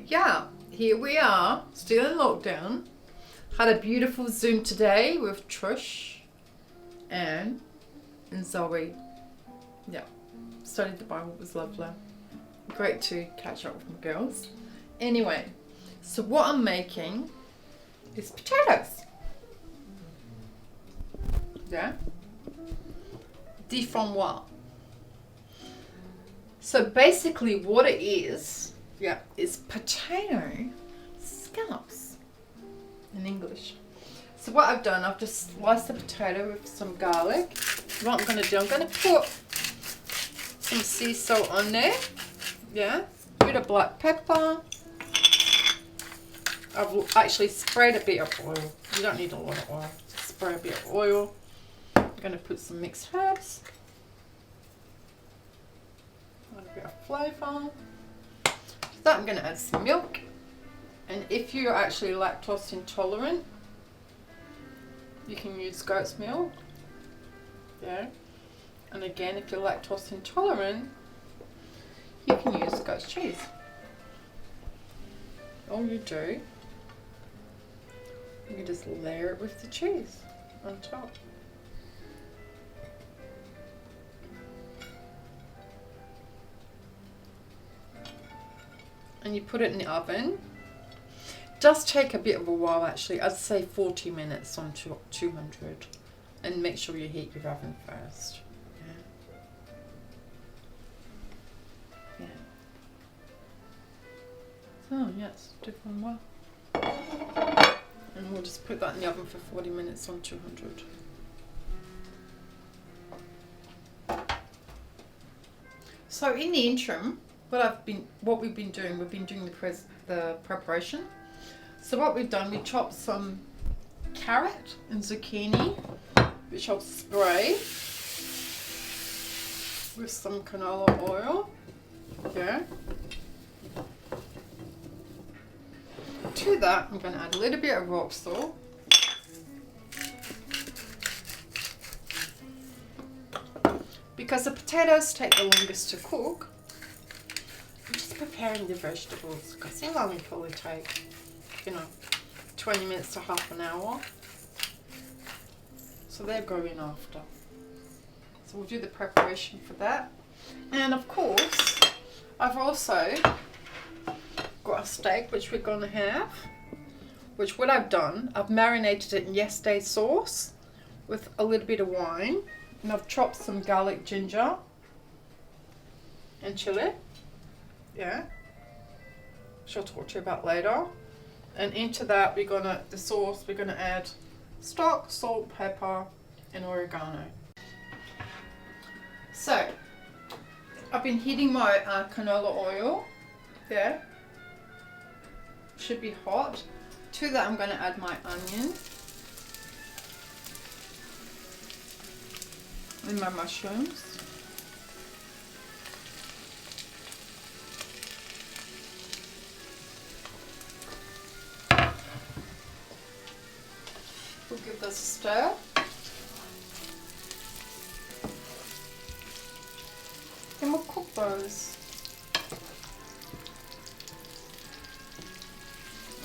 yeah, here we are, still in lockdown. Had a beautiful Zoom today with Trish and Zoe. Yeah, studied the Bible, it was lovely. Great to catch up with my girls. Anyway, so what I'm making is potatoes. Yeah. Dauphinoise. So basically what it is, yeah, is potato scallops in English. So what I've done, I've just sliced the potato with some garlic. What I'm going to do, I'm going to put some sea salt on there. Yeah, a bit of black pepper. I've actually sprayed a bit of oil. You don't need a lot of oil. Spray a bit of oil. I'm going to put some mixed herbs. A bit of flavour. To that I'm going to add some milk. And if you're actually lactose intolerant, you can use goat's milk. Yeah. And again, if you're lactose intolerant, you can use goat's cheese. All you do, you just layer it with the cheese on top. And you put it in the oven. It does take a bit of a while actually. I'd say 40 minutes on 200. And make sure you heat your oven first. Yeah. So yes, different well. And we'll just put that in the oven for 40 minutes on 200. So in the interim, what we've been doing the preparation. So what we've done, we chopped some carrot and zucchini, which I'll spray with some canola oil. Yeah. To that, I'm going to add a little bit of rock salt. Because the potatoes take the longest to cook, I'm just preparing the vegetables because they'll only probably take, 20 minutes to half an hour. So they're going after. So we'll do the preparation for that. And of course, I've also got a steak which we're going to have. Which what I've done, I've marinated it in yesterday's sauce with a little bit of wine. And I've chopped some garlic, ginger and chili. Yeah. Which I'll talk to you about later. And into that we're going to add stock, salt, pepper and oregano. So I've been heating my canola oil. Yeah. Should be hot. To that I'm going to add my onion and my mushrooms. We'll give this a stir. Then we'll cook those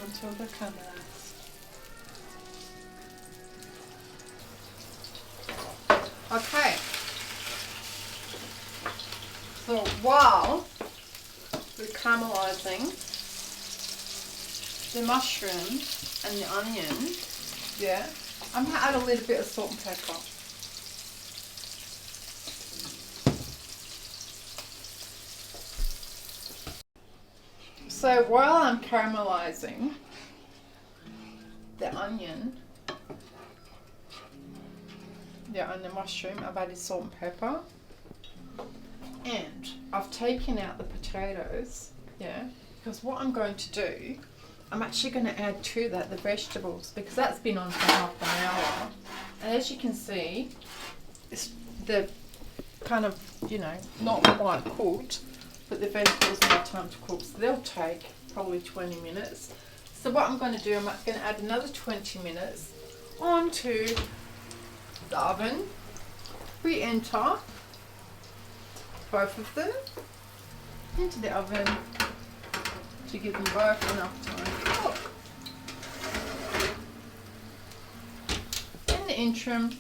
until they're caramelized. Okay. So while we're caramelizing the mushrooms and the onion, yeah, I'm going to add a little bit of salt and pepper. So while I'm caramelizing the onion, and the mushroom, I've added salt and pepper. And I've taken out the potatoes, yeah, because what I'm going to do, I'm actually going to add to that the vegetables because that's been on for half an hour. And as you can see, the kind of, not quite cooked, but the vegetables need time to cook. So they'll take probably 20 minutes. So what I'm going to do, I'm going to add another 20 minutes onto the oven. Re-enter both of them into the oven to give them both enough time to cook. In the interim,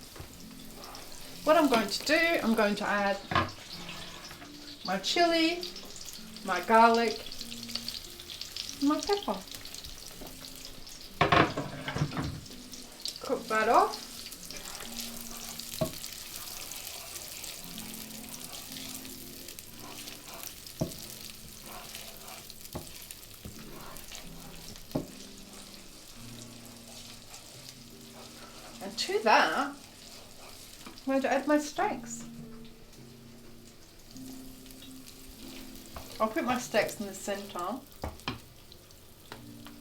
what I'm going to do, I'm going to add my chili, my garlic, and my pepper. Cook that off. And to that, I'm going to add my steaks. I'll put my steaks in the centre.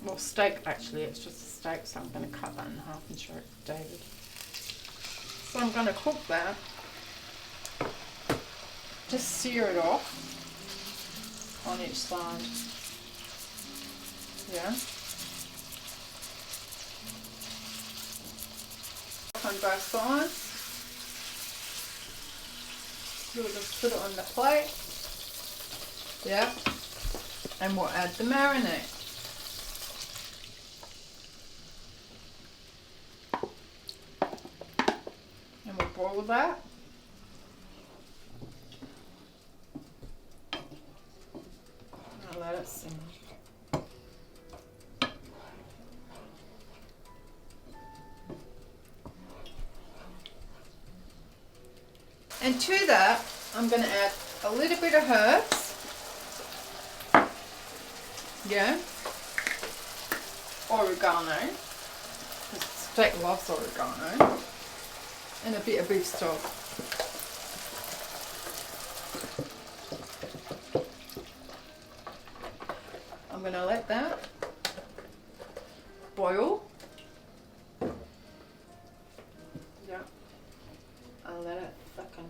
Well, steak actually, it's just a steak, so I'm going to cut that in half and show it to David. So I'm going to cook that. Just sear it off on each side. Yeah. On both sides. We'll just put it on the plate. Yeah. And we'll add the marinade. And we'll boil that. I'll let it simmer. And to that, I'm going to add a little bit of herbs. Yeah. Oregano. The steak loves oregano. And a bit of beef stock. I'm going to let that boil. Yeah. I'll let it thicken.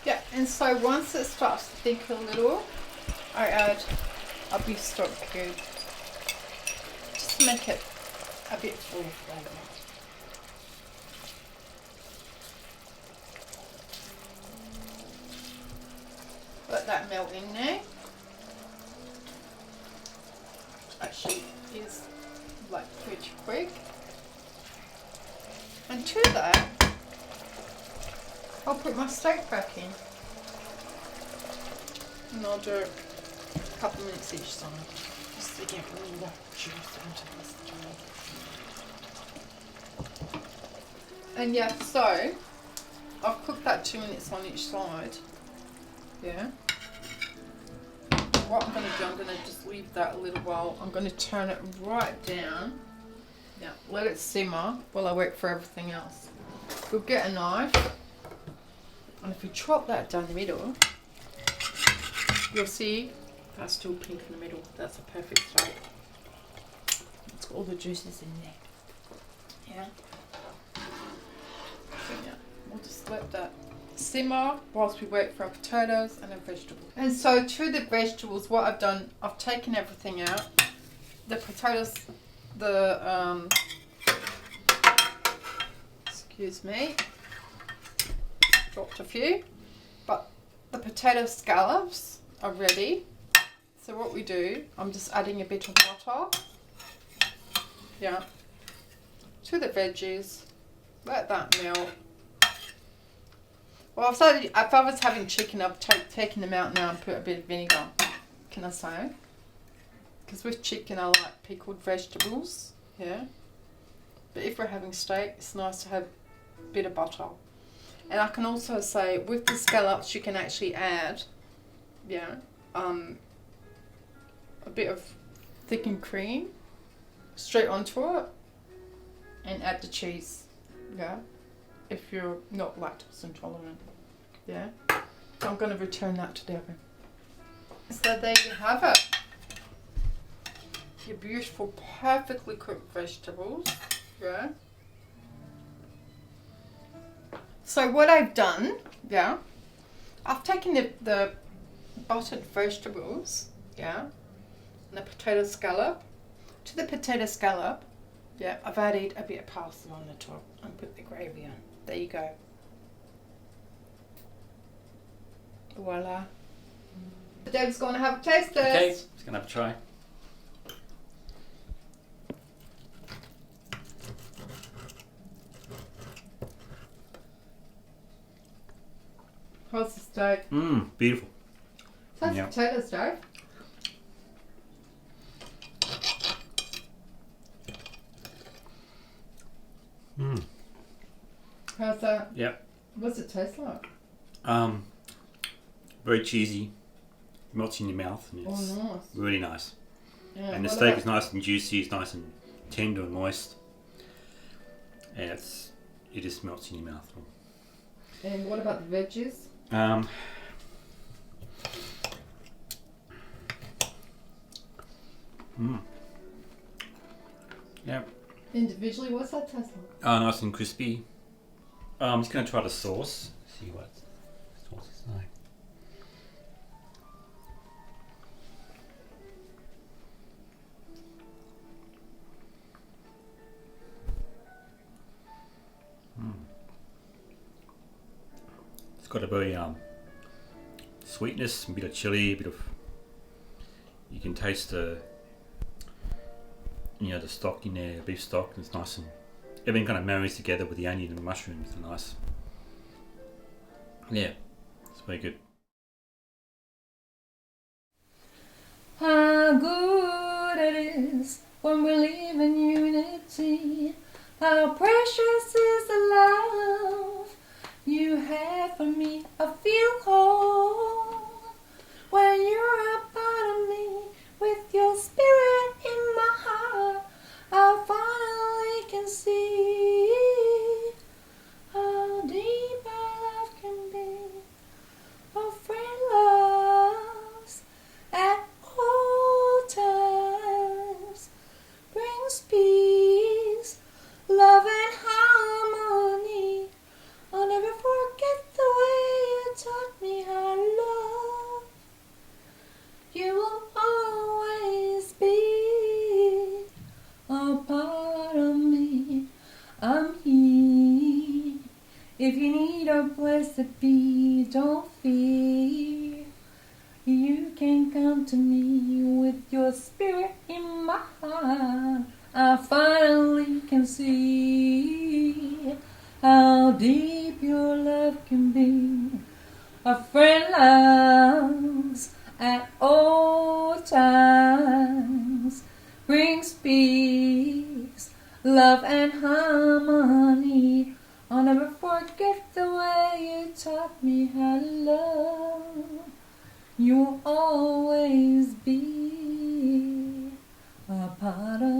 Yeah, and so once it starts to thicken a little, I add a beef stock cube. Just to make it a bit full of flavour. Let that melt in there. Actually is like pretty quick. And to that, I'll put my steak back in. And I'll do a couple minutes each side. Just to get all the juice into this job. And yeah, so I've cooked that 2 minutes on each side. Yeah. What I'm going to do, I'm going to just leave that a little while. I'm going to turn it right down. Yeah, let it simmer while I wait for everything else. We'll get a knife. And if you chop that down the middle, you'll see that's still pink in the middle. That's a perfect steak. It's got all the juices in there. Yeah. So yeah, we'll just let that simmer whilst we wait for our potatoes and our vegetables. And so to the vegetables, what I've done, I've taken everything out. The potatoes, excuse me, dropped a few, but the potato scallops are ready. So what we do, I'm just adding a bit of butter, yeah, to the veggies, let that melt. Well, if I was having chicken, I've taken them out now and put a bit of vinegar, can I say? Because with chicken, I like pickled vegetables, yeah. But if we're having steak, it's nice to have a bit of butter. And I can also say, with the scallops, you can actually add, yeah, a bit of thickened cream straight onto it and add the cheese, yeah, if you're not lactose intolerant, yeah. So I'm going to return that to the oven. So there you have it. Your beautiful, perfectly cooked vegetables, yeah. So what I've done, yeah, I've taken the buttered vegetables, yeah, and the potato scallop. To the potato scallop, yeah, I've added a bit of parsley on the top and put the gravy on. There you go. Voila. Dave's going to have a taste test. Okay, just going to have a try. How's the steak? Beautiful. How's the potatoes, Dave? How's that? Yep. What's it taste like? Very cheesy. Melts in your mouth. And it's nice. really nice. Yeah, And the steak is nice and juicy. It's nice and tender and moist. And it just melts in your mouth. And what about the veggies? Yep. Individually, what's that taste like? Nice and crispy. I'm just going to try the sauce. See what the sauce is like. It's got a very sweetness, a bit of chili, a bit of. You can taste the stock in there, beef stock. It's nice and everything kind of marries together with the onion and the mushrooms. It's nice. Yeah, it's very good. How good it is when we live in unity. How precious is the love you have for me. I feel whole when you're a part of me. With your spirit in my heart, I finally can see how deep our love can be. A friend loves at all times, brings peace, love and harmony. I'll never forget the way you taught me how to love. You will always be a part of me. I'm here. If you need a place to be, don't fear. You can come to me with your spirit in my heart. I finally can see how deep your love can be. A friend loves at all times, brings peace, love and harmony. I'll never forget the way you taught me how to love. You'll always be a part of